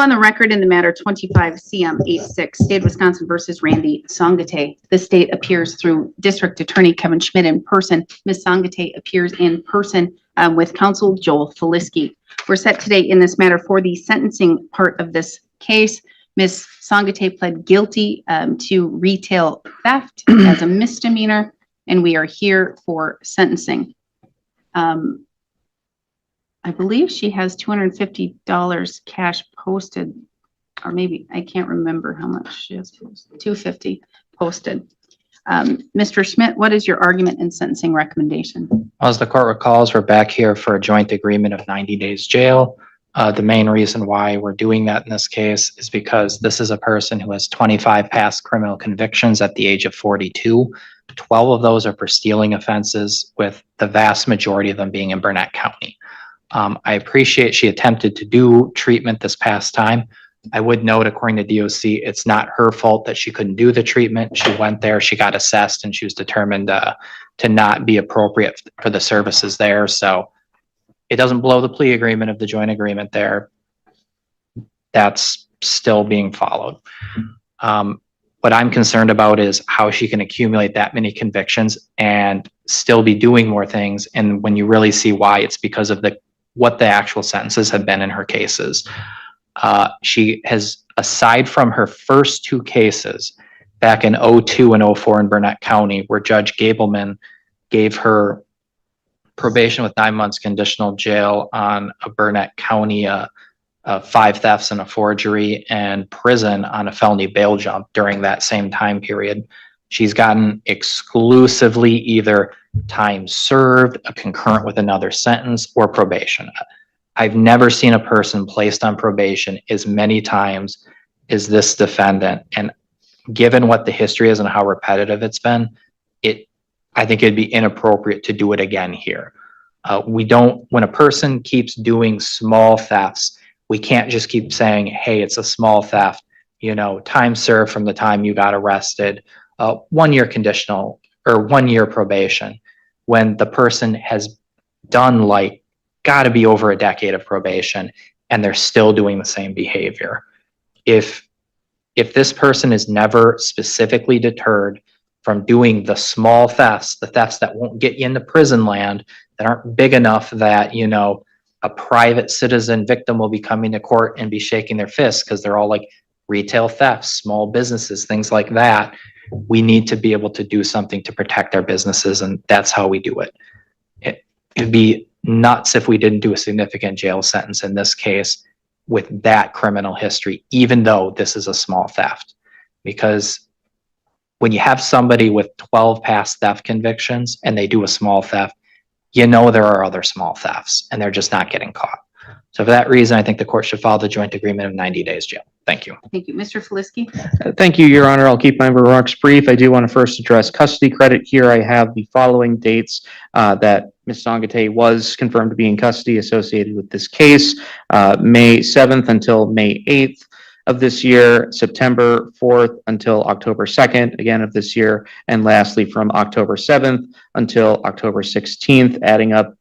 On the record in the matter 25 CM 86, State of Wisconsin versus Randy Songate. The state appears through District Attorney Kevin Schmidt in person. Ms. Songate appears in person with counsel Joel Feliski. We're set today in this matter for the sentencing part of this case. Ms. Songate pled guilty to retail theft as a misdemeanor, and we are here for sentencing. I believe she has $250 cash posted, or maybe I can't remember how much she has posted. $250 posted. Mr. Schmidt, what is your argument and sentencing recommendation? As the court recalls, we're back here for a joint agreement of 90 days jail. The main reason why we're doing that in this case is because this is a person who has 25 past criminal convictions at the age of 42. 12 of those are for stealing offenses, with the vast majority of them being in Bernett County. I appreciate she attempted to do treatment this past time. I would note, according to DOC, it's not her fault that she couldn't do the treatment. She went there, she got assessed, and she was determined to not be appropriate for the services there. So it doesn't blow the plea agreement of the joint agreement there. That's still being followed. What I'm concerned about is how she can accumulate that many convictions and still be doing more things. And when you really see why, it's because of what the actual sentences have been in her cases. She has, aside from her first two cases back in 02 and 04 in Bernett County, where Judge Gableman gave her probation with 9 months conditional jail on a Bernett County 5 thefts and a forgery, and prison on a felony bail jump during that same time period. She's gotten exclusively either time served, a concurrent with another sentence, or probation. I've never seen a person placed on probation as many times as this defendant. And given what the history is and how repetitive it's been, I think it'd be inappropriate to do it again here. When a person keeps doing small thefts, we can't just keep saying, hey, it's a small theft, time served from the time you got arrested, 1 year conditional or 1 year probation, when the person has done gotta be over a decade of probation and they're still doing the same behavior. If this person is never specifically deterred from doing the small thefts, the thefts that won't get you into prison land, that aren't big enough that, a private citizen victim will be coming to court and be shaking their fists because they're all like retail thefts, small businesses, things like that. We need to be able to do something to protect our businesses, and that's how we do it. It'd be nuts if we didn't do a significant jail sentence in this case with that criminal history, even though this is a small theft. Because when you have somebody with 12 past theft convictions and they do a small theft, there are other small thefts and they're just not getting caught. So for that reason, I think the court should follow the joint agreement of 90 days jail. Thank you. Thank you. Mr. Feliski? Thank you, Your Honor. I'll keep my remarks brief. I do want to first address custody credit. Here I have the following dates that Ms. Songate was confirmed to be in custody associated with this case. May 7th until May 8th of this year, September 4th until October 2nd, again of this year, and lastly from October 7th until October 16th, adding up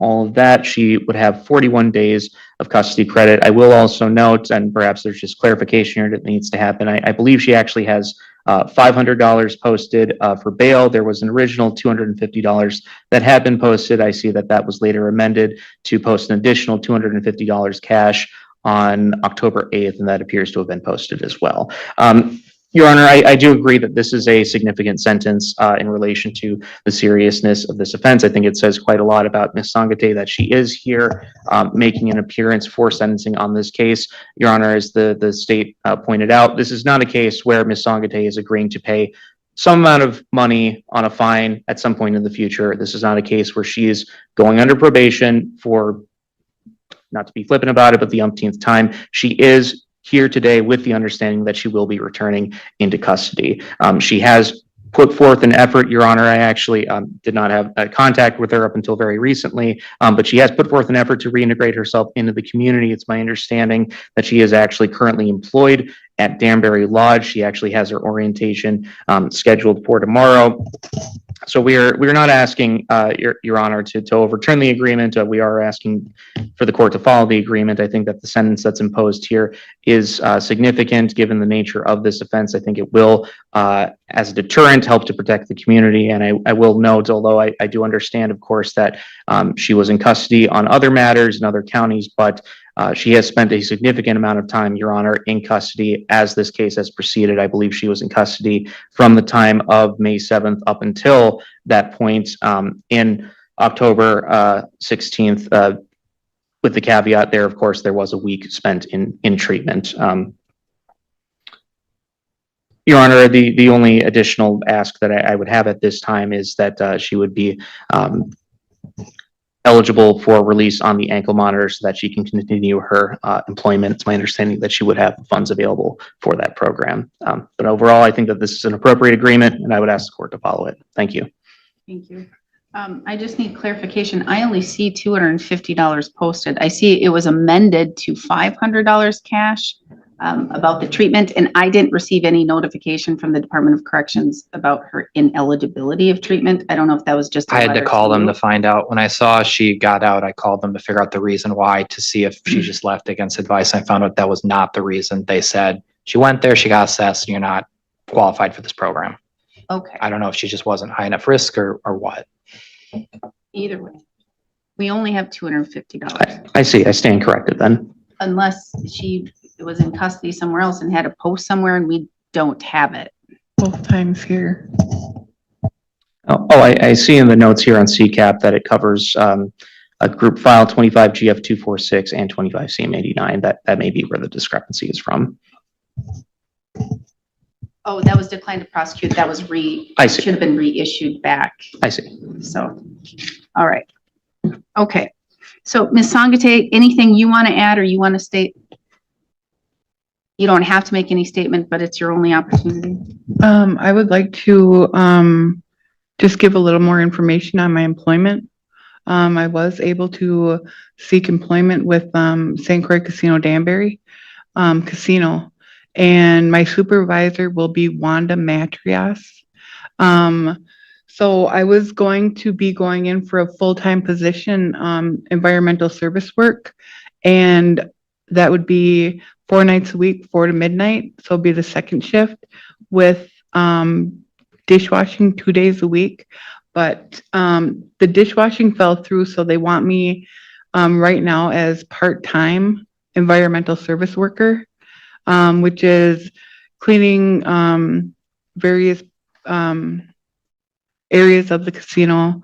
all of that, she would have 41 days of custody credit. I will also note, and perhaps there's just clarification here that needs to happen, I believe she actually has $500 posted for bail. There was an original $250 that had been posted. I see that was later amended to post an additional $250 cash on October 8th, and that appears to have been posted as well. Your Honor, I do agree that this is a significant sentence in relation to the seriousness of this offense. I think it says quite a lot about Ms. Songate that she is here making an appearance for sentencing on this case. Your Honor, as the state pointed out, this is not a case where Ms. Songate is agreeing to pay some amount of money on a fine at some point in the future. This is not a case where she is going under probation for, not to be flippant about it, but the umpteenth time. She is here today with the understanding that she will be returning into custody. She has put forth an effort, Your Honor. I actually did not have contact with her up until very recently, but she has put forth an effort to reintegrate herself into the community. It's my understanding that she is actually currently employed at Danbury Lodge. She actually has her orientation scheduled for tomorrow. So we're not asking, Your Honor, to overturn the agreement. We are asking for the court to follow the agreement. I think that the sentence that's imposed here is significant given the nature of this offense. I think it will, as a deterrent, help to protect the community. And I will note, although I do understand, of course, that she was in custody on other matters in other counties, but she has spent a significant amount of time, Your Honor, in custody as this case has proceeded. I believe she was in custody from the time of May 7th up until that point in October 16th, with the caveat there, of course, there was a week spent in treatment. Your Honor, the only additional ask that I would have at this time is that she would be eligible for release on the ankle monitor so that she can continue her employment. It's my understanding that she would have funds available for that program. But overall, I think that this is an appropriate agreement, and I would ask the court to follow it. Thank you. Thank you. I just need clarification. I only see $250 posted. I see it was amended to $500 cash about the treatment, and I didn't receive any notification from the Department of Corrections about her ineligibility of treatment. I don't know if that was just a I had to letter call them you. to find out. When I saw she got out, I called them to figure out the reason why, to see if she just left against advice. I found out that was not the reason. They said she went there, she got assessed, and you're not qualified for this program. Okay, I don't know if she just wasn't high enough risk or what. either way. We only have $250 I see. I stand corrected then. unless she was in custody somewhere else and had a post somewhere and we don't have it. Both times here. I see in the notes here on CCAP that it covers a group file 25 GF 246 and 25 CM 89. That may be where the discrepancy is from. Oh, that was declined to prosecute. That was I see. should have been reissued back. I see. So, all right. Okay. So Ms. Sangate, anything you want to add or you want to state? You don't have to make any statement, but it's your only opportunity. I would like to just give a little more information on my employment. I was able to seek employment with St. Croix Casino Danbury Casino, and my supervisor will be Wanda Matrias. So I was going to be going in for a full-time position, environmental service work, and that would be 4 nights a week, 4 to midnight. So it'll be the second shift with dishwashing 2 days a week. But the dishwashing fell through, so they want me right now as part-time environmental service worker, which is cleaning various areas of the casino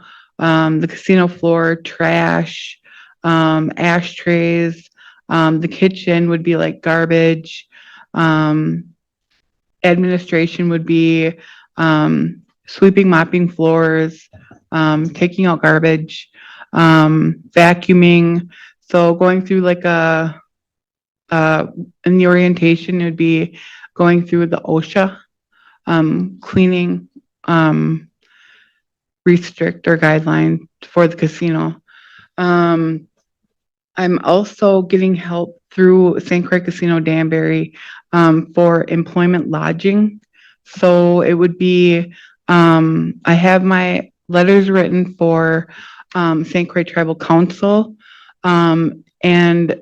floor, trash, ashtrays. The kitchen would be like garbage. Administration would be sweeping, mopping floors, taking out garbage, vacuuming. So going through like in the orientation, it would be going through the OSHA, cleaning, restrictor guidelines for the casino. I'm also getting help through St. Croix Casino Danbury for employment lodging. So it would be, I have my letters written for St. Croix Tribal Council and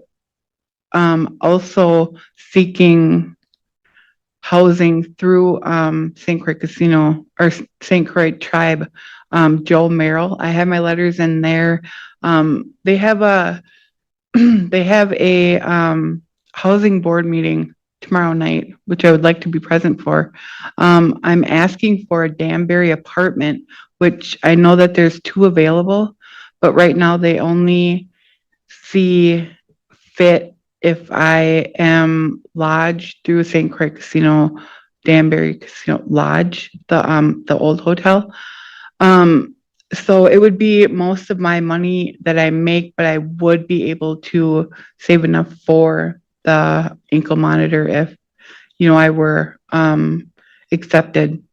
also seeking housing through St. Croix Casino or St. Croix Tribe, Joe Merrill. I have my letters in there. They have a housing board meeting tomorrow night, which I would like to be present for. I'm asking for a Danbury apartment, which I know that there's 2 available, but right now they only see fit if I am lodged through St. Croix Casino, Danbury Casino Lodge, the old hotel. So it would be most of my money that I make, but I would be able to save enough for the ankle monitor if, I were accepted.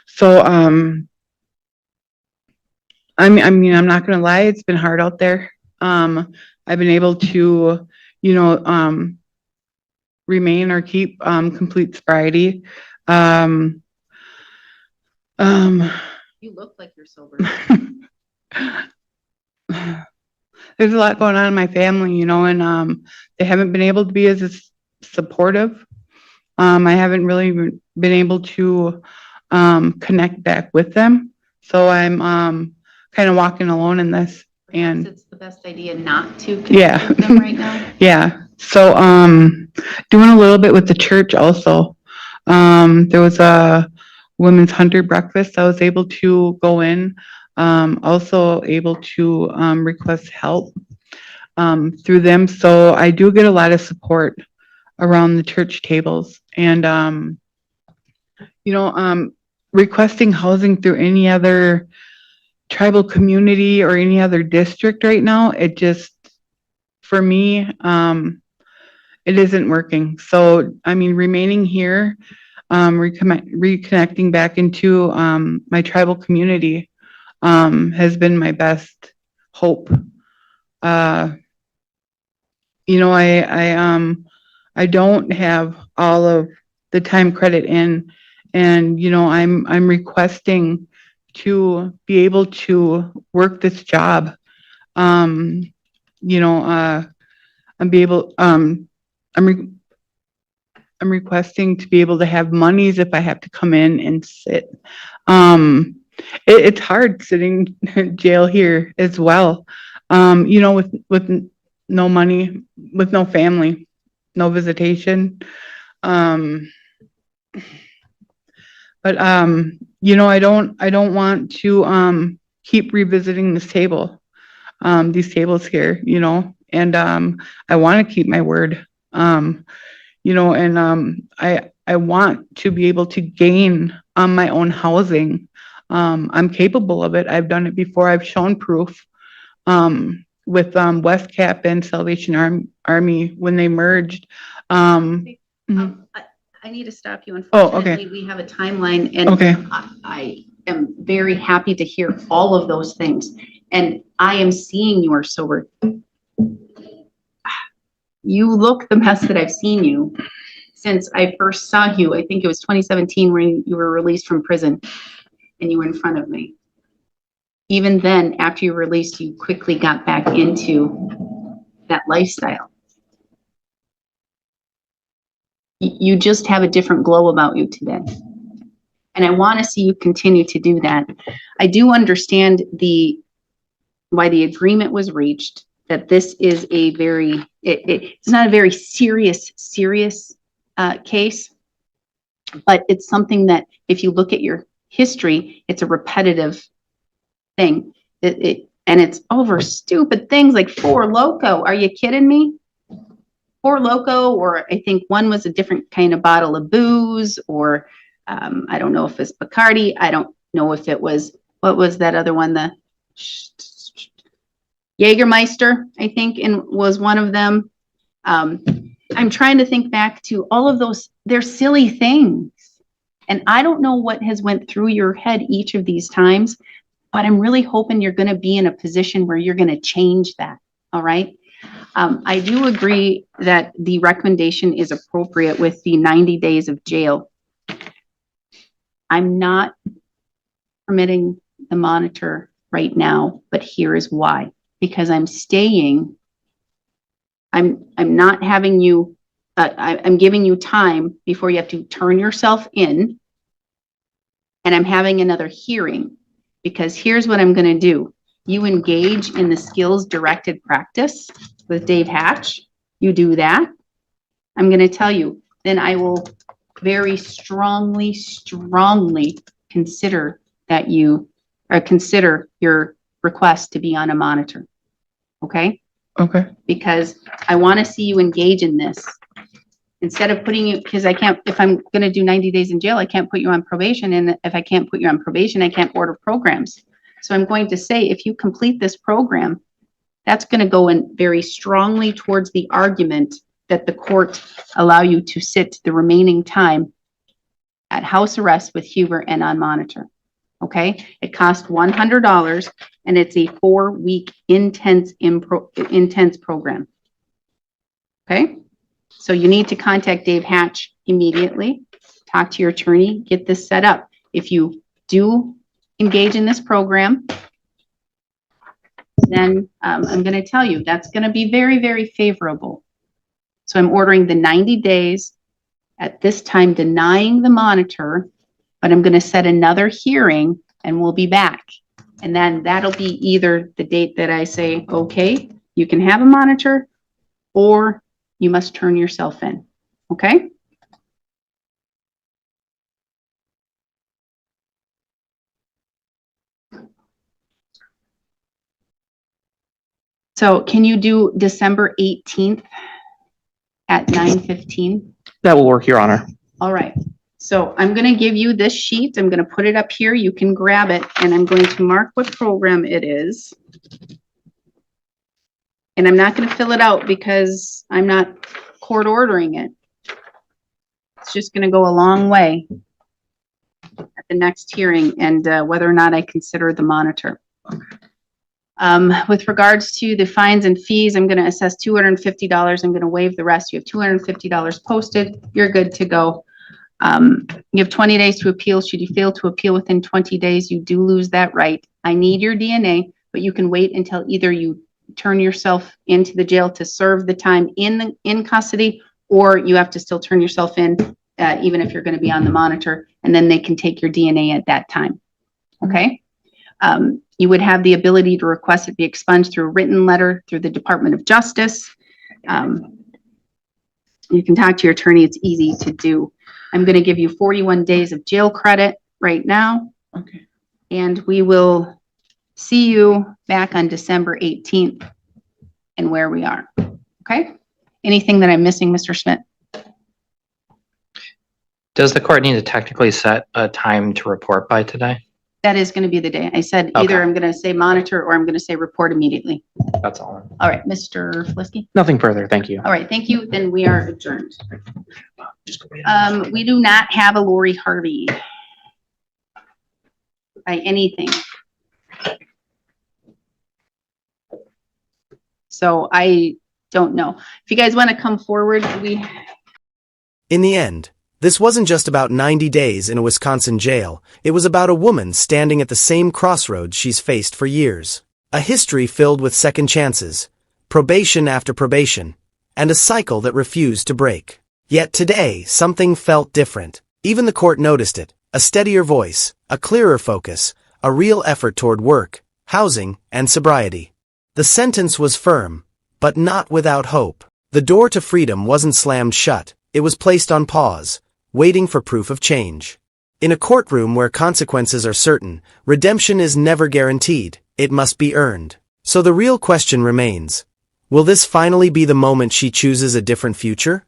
So I'm not gonna lie, it's been hard out there. I've been able to, remain or keep complete sobriety. You look like you're sober. There's a lot going on in my family, and they haven't been able to be as supportive. I haven't really been able to connect back with them. So I'm kind of walking alone in this. And It's the best idea not to Yeah. connect with them right now. yeah. So doing a little bit with the church also. There was a women's hunter breakfast. I was able to go in. Also able to request help through them. So I do get a lot of support around the church tables, and requesting housing through any other tribal community or any other district right now, it just, for me, it isn't working. So I mean, remaining here, reconnecting back into my tribal community has been my best hope. I don't have all of the time credit in, and I'm requesting to be able to work this job. I'm be able I'm requesting to be able to have monies if I have to come in and sit. It's hard sitting in jail here as well. With no money, with no family, no visitation. But I don't want to keep revisiting this table, these tables here, and I want to keep my word. I want to be able to gain my own housing. I'm capable of it. I've done it before. I've shown proof. With West Cap and Salvation Army when they merged. Mhm. I need to stop you. Oh, okay. Unfortunately, we have a timeline, and Okay. I am very happy to hear all of those things. And I am seeing you are sober. You look the best that I've seen you since I first saw you. I think it was 2017 when you were released from prison and you were in front of me. Even then, after you were released, you quickly got back into that lifestyle. You just have a different glow about you today. And I want to see you continue to do that. I do understand why the agreement was reached, that this is a very, it's not a very serious case, but it's something that if you look at your history, it's a repetitive thing. And it's over stupid things like Four Loko. Are you kidding me? Four Loko, or I think one was a different kind of bottle of booze, or I don't know if it's Bacardi. I don't know if it was, what was that other one? The Jägermeister, I think, and was one of them. I'm trying to think back to all of those. They're silly things. And I don't know what has went through your head each of these times, but I'm really hoping you're going to be in a position where you're going to change that. All right. I do agree that the recommendation is appropriate with the 90 days of jail. I'm not permitting the monitor right now, but here is why. Because I'm not having you, I'm giving you time before you have to turn yourself in, and I'm having another hearing, because here's what I'm going to do. You engage in the skills directed practice with Dave Hatch. You do that. I'm going to tell you, then I will very strongly consider that you, or consider your request to be on a monitor. Okay? Okay. Because I want to see you engage in this. Instead of putting you, because I can't, if I'm going to do 90 days in jail, I can't put you on probation. And if I can't put you on probation, I can't order programs. So I'm going to say, if you complete this program, that's going to go in very strongly towards the argument that the court allow you to sit the remaining time at house arrest with Huber and on monitor. Okay? It costs $100, and it's a 4-week intense program. Okay? So you need to contact Dave Hatch immediately, talk to your attorney, get this set up. If you do engage in this program, then I'm going to tell you that's going to be very, very favorable. So I'm ordering the 90 days, at this time denying the monitor, but I'm going to set another hearing and we'll be back. And then that'll be either the date that I say, okay, you can have a monitor, or you must turn yourself in. Okay? So can you do December 18th at 9:15? That will work, Your Honor. All right. So I'm going to give you this sheet. I'm going to put it up here. You can grab it, and I'm going to mark what program it is. And I'm not going to fill it out because I'm not court ordering it. It's just going to go a long way at the next hearing and whether or not I consider the monitor. With regards to the fines and fees, I'm going to assess $250. I'm going to waive the rest. You have $250 posted. You're good to go. You have 20 days to appeal. Should you fail to appeal within 20 days, you do lose that right. I need your DNA, but you can wait until either you turn yourself into the jail to serve the time in custody, or you have to still turn yourself in, even if you're going to be on the monitor, and then they can take your DNA at that time. Okay? You would have the ability to request it be expunged through a written letter through the Department of Justice. You can talk to your attorney. It's easy to do. I'm going to give you 41 days of jail credit right now. Okay. And we will see you back on December 18th and where we are. Okay? Anything that I'm missing, Mr. Schmidt? Does the court need to technically set a time to report by today? That is going to be the day. I said either Okay. I'm going to say monitor or I'm going to say report immediately. That's all. All right, Mr. Flisky. Nothing further. Thank you. All right, thank you. Then we are adjourned. We do not have a Lori Harvey by anything. So I don't know. If you guys want to come forward, In the end, this wasn't just about 90 days in a Wisconsin jail. It was about a woman standing at the same crossroads she's faced for years. A history filled with second chances, probation after probation, and a cycle that refused to break. Yet today, something felt different. Even the court noticed it. A steadier voice, a clearer focus, a real effort toward work, housing, and sobriety. The sentence was firm, but not without hope. The door to freedom wasn't slammed shut. It was placed on pause, waiting for proof of change. In a courtroom where consequences are certain, redemption is never guaranteed. It must be earned. So the real question remains, will this finally be the moment she chooses a different future?